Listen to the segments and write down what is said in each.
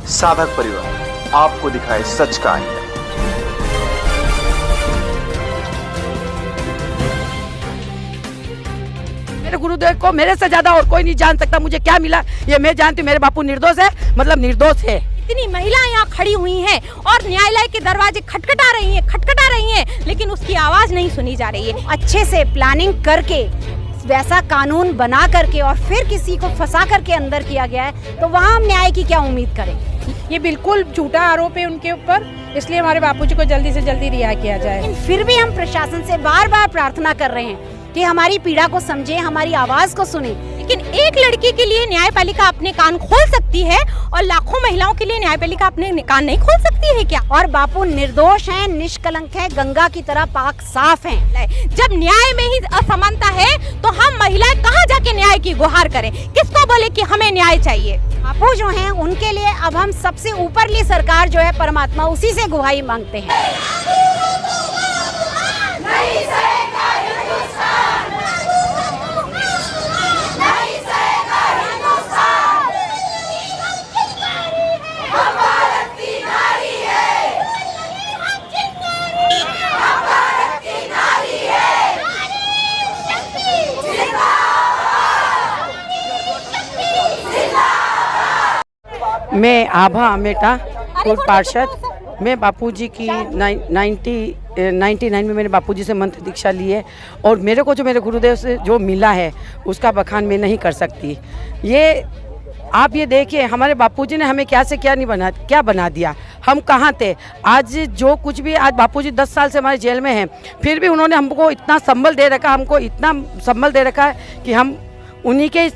साधक परिवार आपको दिखाए सच का आईना। मेरे गुरुदेव को मेरे से ज्यादा और कोई नहीं जान सकता मुझे क्या मिला। ये मैं जानती हूँ, मेरे बापू निर्दोष है, मतलब निर्दोष है। इतनी महिलाएं यहाँ खड़ी हुई हैं और न्यायालय के दरवाजे खटखटा रही हैं, लेकिन उसकी आवाज नहीं सुनी जा रही है। अच्छे से प्लानिंग करके वैसा कानून बना करके और फिर किसी को फंसा करके अंदर किया गया है, तो वहाँ हम न्याय की क्या उम्मीद करें। ये बिल्कुल झूठा आरोप है उनके ऊपर, इसलिए हमारे बापूजी को जल्दी से जल्दी रिहा किया जाए। लेकिन फिर भी हम प्रशासन से बार बार प्रार्थना कर रहे हैं कि हमारी पीड़ा को समझे, हमारी आवाज को सुने। लेकिन एक लड़की के लिए न्यायपालिका अपने कान खोल सकती है और लाखों महिलाओं के लिए न्यायपालिका अपने कान नहीं खोल सकती है क्या? और बापू निर्दोष हैं, निष्कलंक है, गंगा की तरह पाक साफ हैं। जब न्याय में ही असमानता है तो हम महिलाएं कहाँ जाके न्याय की गुहार करें? किसको बोले कि हमें न्याय चाहिए? बापू जो हैं उनके लिए अब हम सबसे ऊपरली सरकार जो है परमात्मा, उसी से गुहाई मांगते हैं। मैं आभा अमेटा पूर्व पार्षद। मैं बापूजी की 99 में मैंने बापूजी से मंत्र दीक्षा ली है और मेरे को जो मेरे गुरुदेव से जो मिला है उसका बखान मैं नहीं कर सकती। ये आप ये देखिए, हमारे बापूजी ने हमें क्या से क्या बना दिया। हम कहाँ थे? आज जो कुछ भी, आज बापूजी 10 साल से हमारे जेल में हैं, फिर भी उन्होंने हमको इतना संबल दे रखा, हमको इतना संबल दे रखा है कि हम उन्हीं के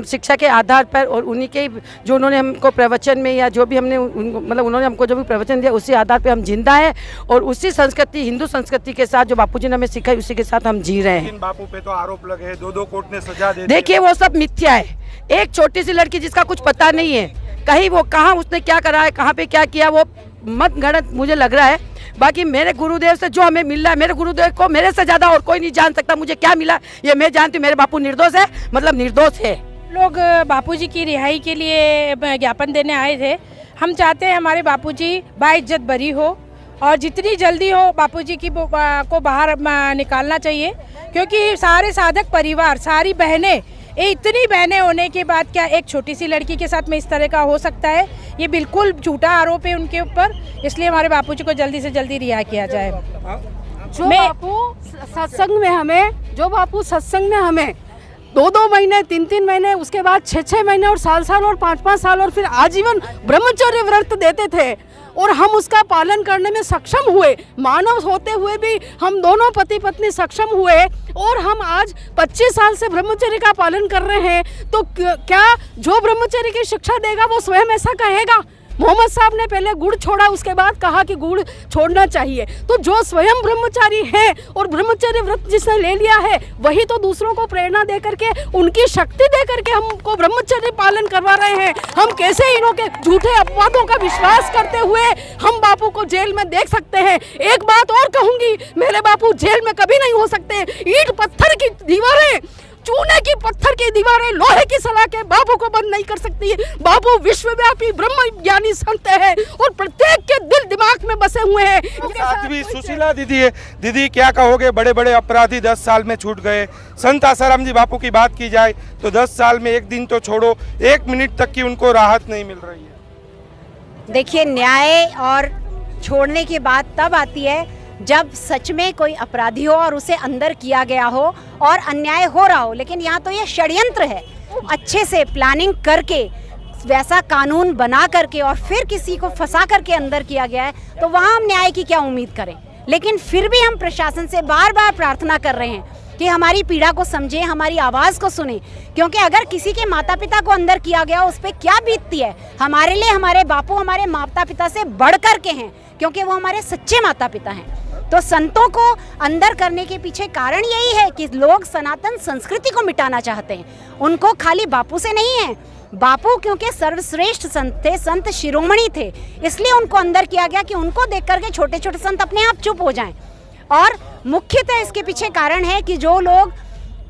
शिक्षा के आधार पर और उन्हीं के जो उन्होंने हमको प्रवचन में या जो भी हमने मतलब उन्होंने हमको जो भी प्रवचन दिया उसी आधार पर हम जिंदा है और उसी संस्कृति, हिंदू संस्कृति के साथ जो बापूजी ने हमें सिखाई उसी के साथ हम जी रहे हैं। बापू पे तो आरोप लगे हैं, 2 कोर्ट ने सजा दे दी। देखिए वो सब मिथ्या है। एक छोटी सी लड़की जिसका कुछ पता नहीं है, कहीं वो कहाँ उसने क्या करा है, कहाँ पे क्या किया, वो मत गणत मुझे लग रहा है। बाकी मेरे गुरुदेव से जो हमें मिल रहा है, मेरे गुरुदेव को मेरे से ज्यादा और कोई नहीं जान सकता मुझे क्या मिला। ये मैं जानती हूँ, मेरे बापू निर्दोष है, मतलब निर्दोष है। लोग बापूजी की रिहाई के लिए ज्ञापन देने आए थे। हम चाहते हैं हमारे बापूजी बाइज्जत बरी हो और जितनी जल्दी हो बापूजी की को बाहर निकालना चाहिए, क्योंकि सारे साधक परिवार, सारी बहनें, ये इतनी बहनें होने के बाद क्या एक छोटी सी लड़की के साथ में इस तरह का हो सकता है? ये बिल्कुल झूठा आरोप है उनके ऊपर, इसलिए हमारे बापूजी को जल्दी से जल्दी रिहा किया जाए। जो बापू सत्संग में हमें 2-2 महीने, 3-3 महीने, उसके बाद 6-6 महीने और साल और 5-5 साल और फिर आजीवन ब्रह्मचर्य व्रत देते थे और हम उसका पालन करने में सक्षम हुए। मानव होते हुए भी हम दोनों पति पत्नी सक्षम हुए और हम आज 25 साल से ब्रह्मचर्य का पालन कर रहे हैं। तो क्या जो ब्रह्मचर्य की शिक्षा देगा वो स्वयं ऐसा कहेगा? मोहम्मद साहब ने पहले गुड़ छोड़ा, उसके बाद कहा कि गुड़ छोड़ना चाहिए। तो जो स्वयं ब्रह्मचारी है और ब्रह्मचर्य व्रत जिसने ले लिया है, वही तो दूसरों को प्रेरणा दे करके, उनकी शक्ति दे करके हमको ब्रह्मचर्य पालन करवा रहे हैं। हम कैसे इन्हों के झूठे अपवादों का विश्वास करते हुए हम बापू को जेल में देख सकते हैं? एक बात और कहूंगी, मेरे बापू जेल में कभी नहीं हो सकते। ईंट पत्थर की दीवारें, चूने की पत्थर की दीवारें, लोहे की सलाखें बापू को बंद नहीं कर सकती है। बापू विश्वव्यापी ब्रह्म ज्ञानी संत है और प्रत्येक के दिल दिमाग में बसे हुए हैं। साथ भी सुशीला दीदी है। दीदी क्या कहोगे? बड़े बड़े अपराधी 10 साल में छूट गए। संत आसाराम जी बापू की बात की जाए तो 10 साल में एक दिन तो छोड़ो, 1 मिनट तक की उनको राहत नहीं मिल रही है। देखिए, न्याय और छोड़ने की बात तब आती है जब सच में कोई अपराधी हो और उसे अंदर किया गया हो और अन्याय हो रहा हो। लेकिन यहाँ तो ये षड्यंत्र है। अच्छे से प्लानिंग करके वैसा कानून बना करके और फिर किसी को फंसा करके अंदर किया गया है, तो वहाँ हम न्याय की क्या उम्मीद करें। लेकिन फिर भी हम प्रशासन से बार बार प्रार्थना कर रहे हैं कि हमारी पीड़ा को समझे, हमारी आवाज़ को सुने। क्योंकि अगर किसी के माता पिता को अंदर किया गया, उस पर क्या बीतती है। हमारे लिए हमारे बापू हमारे माता पिता से बढ़ कर के हैं, क्योंकि वो हमारे सच्चे माता पिता हैं। तो संतों को अंदर करने के पीछे कारण यही है कि लोग सनातन संस्कृति को मिटाना चाहते हैं। उनको खाली बापू से नहीं है। बापू क्योंकि सर्वश्रेष्ठ संत थे, संत शिरोमणि थे, इसलिए उनको अंदर किया गया कि उनको देख करके छोटे छोटे संत अपने आप चुप हो जाएं। और मुख्यतः इसके पीछे कारण है कि जो लोग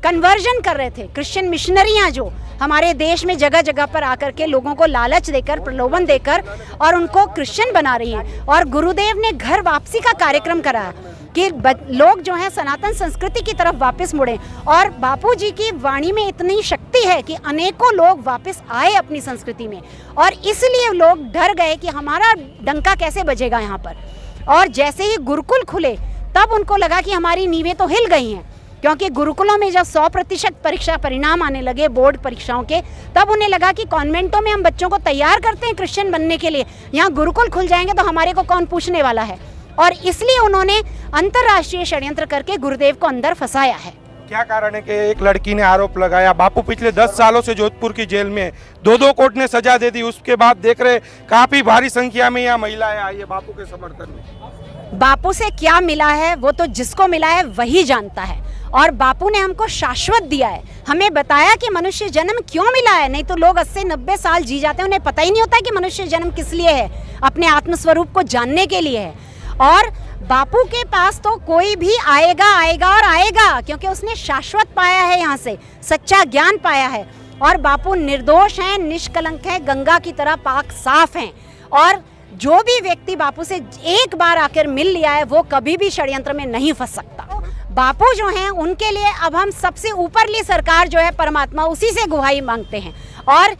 कन्वर्जन कर रहे थे। क्रिश्चियन मिशनरियाँ जो हमारे देश में जगह जगह पर आकर के लोगों को लालच देकर, प्रलोभन देकर और उनको क्रिश्चियन बना रही हैं। और गुरुदेव ने घर वापसी का कार्यक्रम कराया कि लोग जो हैं सनातन संस्कृति की तरफ वापस मुड़े। और बापूजी की वाणी में इतनी शक्ति है कि अनेकों लोग वापस आए अपनी संस्कृति में, और इसलिए लोग डर गए कि हमारा डंका कैसे बजेगा यहाँ पर। और जैसे ही गुरुकुल खुले तब उनको लगा कि हमारी नींवें तो हिल गई हैं, क्योंकि गुरुकुलों में जब 100% परीक्षा परिणाम आने लगे बोर्ड परीक्षाओं के, तब उन्हें लगा कि कॉन्वेंटों में हम बच्चों को तैयार करते हैं क्रिश्चियन बनने के लिए, यहाँ गुरुकुल खुल जाएंगे तो हमारे को कौन पूछने वाला है। और इसलिए उन्होंने अंतर्राष्ट्रीय षड्यंत्र करके गुरुदेव को अंदर फंसाया है। क्या कारण है कि एक लड़की ने आरोप लगाया, बापू पिछले 10 सालों से जोधपुर की जेल में, 2 कोर्ट ने सजा दे दी, उसके बाद देख रहे काफी भारी संख्या में यहाँ महिलाएं आई है बापू के समर्थन में। बापू से क्या मिला है वो तो जिसको मिला है वही जानता है। और बापू ने हमको शाश्वत दिया है, हमें बताया कि मनुष्य जन्म क्यों मिला है। नहीं तो लोग 80-90 साल जी जाते हैं, उन्हें पता ही नहीं होता कि मनुष्य जन्म किस लिए है, अपने आत्मस्वरूप को जानने के लिए है। और बापू के पास तो कोई भी आएगा और आएगा, क्योंकि उसने शाश्वत पाया है, यहाँ से सच्चा ज्ञान पाया है। और बापू निर्दोष हैं, निष्कलंक हैं, गंगा की तरह पाक साफ हैं। और जो भी व्यक्ति बापू से एक बार आकर मिल लिया है वो कभी भी षड्यंत्र में नहीं फंस सकता। बापू जो हैं उनके लिए अब हम सबसे ऊपरली सरकार जो है परमात्मा, उसी से गुहाई मांगते हैं। और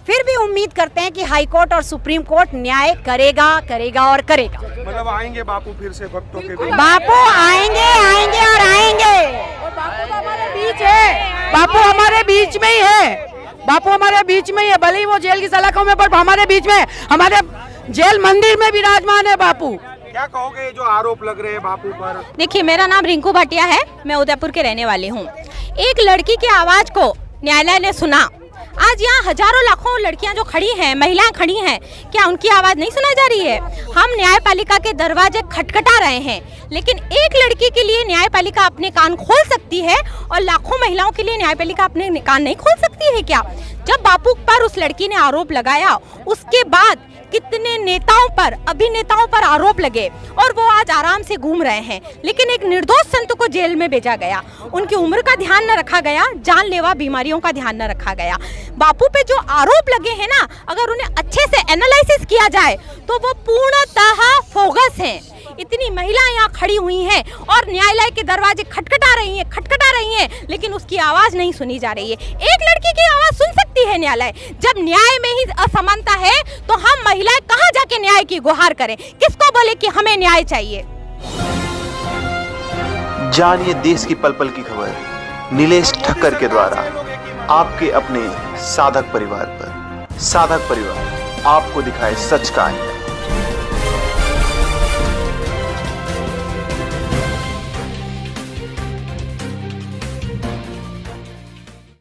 फिर भी उम्मीद करते हैं कि हाई कोर्ट और सुप्रीम कोर्ट न्याय करेगा और करेगा। मतलब आएंगे बापू फिर से भक्तों के बीच? बापू आएंगे और आएंगे। बापू हमारे बीच है, बापू हमारे बीच में ही है, बापू हमारे बीच में ही है। भले ही वो जेल की सलाखों में, पर हमारे बीच में, हमारे जेल मंदिर में विराजमान है बापू। क्या कहोगे जो आरोप लग रहे हैं बापू पर? देखिए, मेरा नाम रिंकू भाटिया है, मैं उदयपुर के रहने वाली हूँ। एक लड़की की आवाज़ को न्यायालय ने सुना। आज यहाँ हजारों लाखों लड़कियां जो खड़ी हैं, महिलाएं खड़ी हैं, क्या उनकी आवाज़ नहीं सुनाई जा रही है? हम न्यायपालिका के दरवाजे खटखटा रहे हैं, लेकिन एक लड़की के लिए न्यायपालिका अपने कान खोल सकती है और लाखों महिलाओं के लिए न्यायपालिका अपने कान नहीं खोल सकती है क्या? जब बापू पर उस लड़की ने आरोप लगाया, उसके बाद कितने नेताओं पर, अभिनेताओं पर आरोप लगे और वो आज आराम से घूम रहे हैं। लेकिन एक निर्दोष संत को जेल में भेजा गया, उनकी उम्र का ध्यान न रखा गया, जानलेवा बीमारियों का ध्यान न रखा गया। बापू पे जो आरोप लगे हैं ना, अगर उन्हें अच्छे से एनालिसिस किया जाए तो वो पूर्णतः फोगस हैं। इतनी महिलाएं यहाँ खड़ी हुई हैं और न्यायालय के दरवाजे खटखटा रही हैं, लेकिन उसकी आवाज़ नहीं सुनी जा रही है। एक लड़की की आवाज़ सुन सकती है न्यायालय? जब न्याय में ही असमानता है तो हम महिलाएं कहाँ जाके न्याय की गुहार करें? किसको बोले कि हमें न्याय चाहिए? जानिए देश की पल पल की खबर नीलेश ठक्कर के द्वारा आपके अपने साधक परिवार पर। साधक परिवार आपको दिखाए सच का आईना।